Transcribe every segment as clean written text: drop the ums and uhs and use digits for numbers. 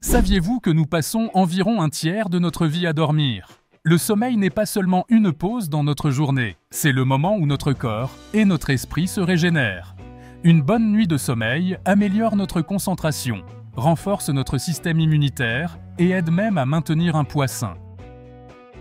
Saviez-vous que nous passons environ un tiers de notre vie à dormir? Le sommeil n'est pas seulement une pause dans notre journée, c'est le moment où notre corps et notre esprit se régénèrent. Une bonne nuit de sommeil améliore notre concentration, renforce notre système immunitaire et aide même à maintenir un poids sain.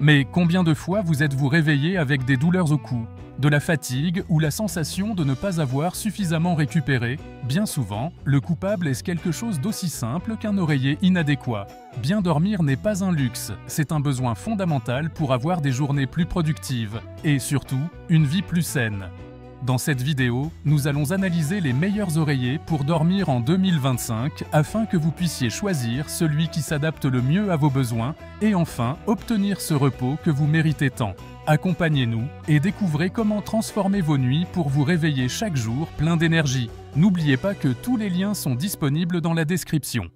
Mais combien de fois vous êtes-vous réveillé avec des douleurs au cou, de la fatigue ou la sensation de ne pas avoir suffisamment récupéré? Bien souvent, le coupable est quelque chose d'aussi simple qu'un oreiller inadéquat. Bien dormir n'est pas un luxe, c'est un besoin fondamental pour avoir des journées plus productives et surtout, une vie plus saine. Dans cette vidéo, nous allons analyser les meilleurs oreillers pour dormir en 2025 afin que vous puissiez choisir celui qui s'adapte le mieux à vos besoins et enfin obtenir ce repos que vous méritez tant. Accompagnez-nous et découvrez comment transformer vos nuits pour vous réveiller chaque jour plein d'énergie. N'oubliez pas que tous les liens sont disponibles dans la description.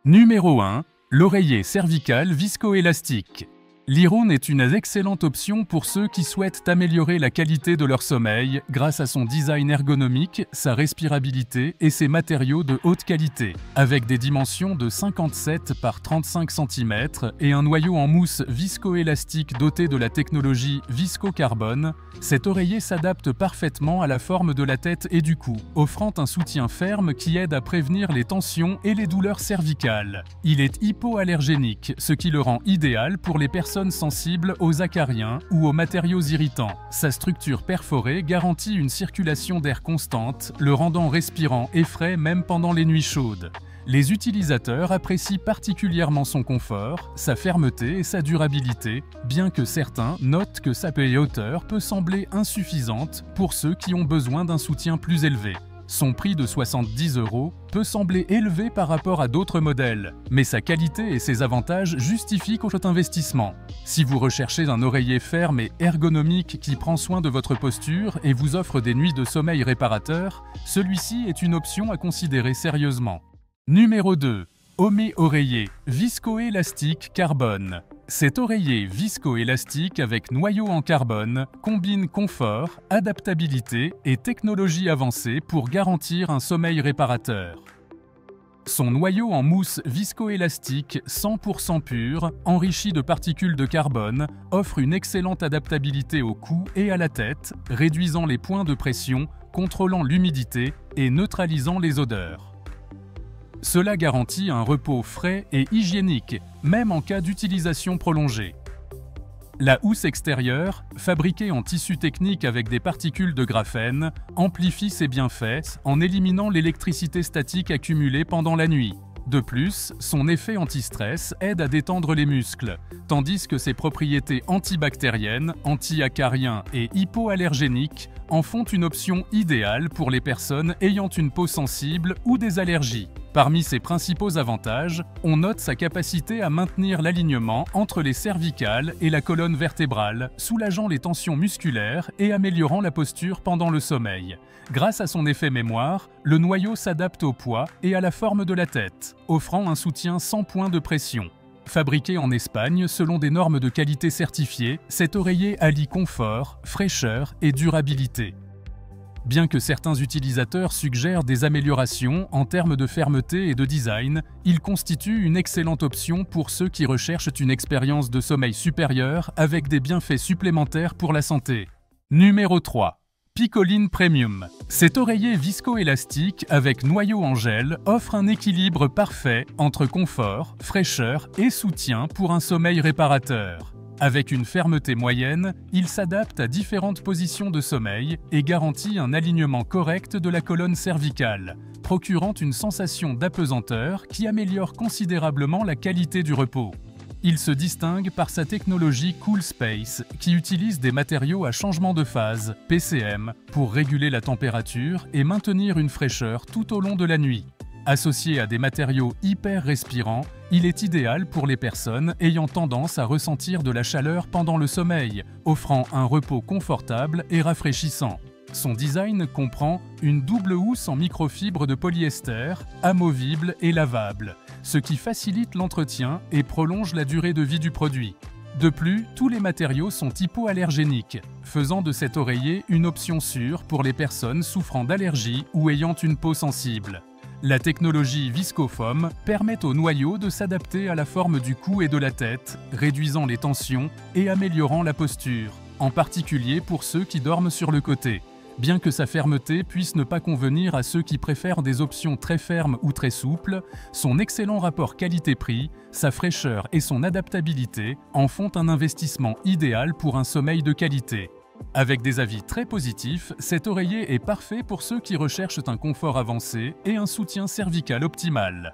Numéro 1. L'oreiller cervical viscoélastique. Lyron est une excellente option pour ceux qui souhaitent améliorer la qualité de leur sommeil grâce à son design ergonomique, sa respirabilité et ses matériaux de haute qualité. Avec des dimensions de 57 par 35 cm et un noyau en mousse viscoélastique doté de la technologie viscocarbone, cet oreiller s'adapte parfaitement à la forme de la tête et du cou, offrant un soutien ferme qui aide à prévenir les tensions et les douleurs cervicales. Il est hypoallergénique, ce qui le rend idéal pour les personnes sensibles aux acariens ou aux matériaux irritants. Sa structure perforée garantit une circulation d'air constante, le rendant respirant et frais même pendant les nuits chaudes. Les utilisateurs apprécient particulièrement son confort, sa fermeté et sa durabilité, bien que certains notent que sa hauteur peut sembler insuffisante pour ceux qui ont besoin d'un soutien plus élevé. Son prix de 70 € peut sembler élevé par rapport à d'autres modèles, mais sa qualité et ses avantages justifient cet investissement. Si vous recherchez un oreiller ferme et ergonomique qui prend soin de votre posture et vous offre des nuits de sommeil réparateurs, celui-ci est une option à considérer sérieusement. Numéro 2. Omi Oreiller viscoélastique carbone. Cet oreiller viscoélastique avec noyau en carbone combine confort, adaptabilité et technologie avancée pour garantir un sommeil réparateur. Son noyau en mousse viscoélastique 100% pur, enrichi de particules de carbone, offre une excellente adaptabilité au cou et à la tête, réduisant les points de pression, contrôlant l'humidité et neutralisant les odeurs. Cela garantit un repos frais et hygiénique, même en cas d'utilisation prolongée. La housse extérieure, fabriquée en tissu technique avec des particules de graphène, amplifie ses bienfaits en éliminant l'électricité statique accumulée pendant la nuit. De plus, son effet anti-stress aide à détendre les muscles, tandis que ses propriétés antibactériennes, anti-acariens et hypoallergéniques en font une option idéale pour les personnes ayant une peau sensible ou des allergies. Parmi ses principaux avantages, on note sa capacité à maintenir l'alignement entre les cervicales et la colonne vertébrale, soulageant les tensions musculaires et améliorant la posture pendant le sommeil. Grâce à son effet mémoire, le noyau s'adapte au poids et à la forme de la tête, offrant un soutien sans point de pression. Fabriqué en Espagne selon des normes de qualité certifiées, cet oreiller allie confort, fraîcheur et durabilité. Bien que certains utilisateurs suggèrent des améliorations en termes de fermeté et de design, il constitue une excellente option pour ceux qui recherchent une expérience de sommeil supérieure avec des bienfaits supplémentaires pour la santé. Numéro 3. Picoline Premium. Cet oreiller viscoélastique avec noyau en gel offre un équilibre parfait entre confort, fraîcheur et soutien pour un sommeil réparateur. Avec une fermeté moyenne, il s'adapte à différentes positions de sommeil et garantit un alignement correct de la colonne cervicale, procurant une sensation d'apesanteur qui améliore considérablement la qualité du repos. Il se distingue par sa technologie Cool Space, qui utilise des matériaux à changement de phase, PCM, pour réguler la température et maintenir une fraîcheur tout au long de la nuit. Associé à des matériaux hyper respirants, il est idéal pour les personnes ayant tendance à ressentir de la chaleur pendant le sommeil, offrant un repos confortable et rafraîchissant. Son design comprend une double housse en microfibre de polyester, amovible et lavable, ce qui facilite l'entretien et prolonge la durée de vie du produit. De plus, tous les matériaux sont hypoallergéniques, faisant de cet oreiller une option sûre pour les personnes souffrant d'allergies ou ayant une peau sensible. La technologie Viscofoam permet au noyau de s'adapter à la forme du cou et de la tête, réduisant les tensions et améliorant la posture, en particulier pour ceux qui dorment sur le côté. Bien que sa fermeté puisse ne pas convenir à ceux qui préfèrent des options très fermes ou très souples, son excellent rapport qualité-prix, sa fraîcheur et son adaptabilité en font un investissement idéal pour un sommeil de qualité. Avec des avis très positifs, cet oreiller est parfait pour ceux qui recherchent un confort avancé et un soutien cervical optimal.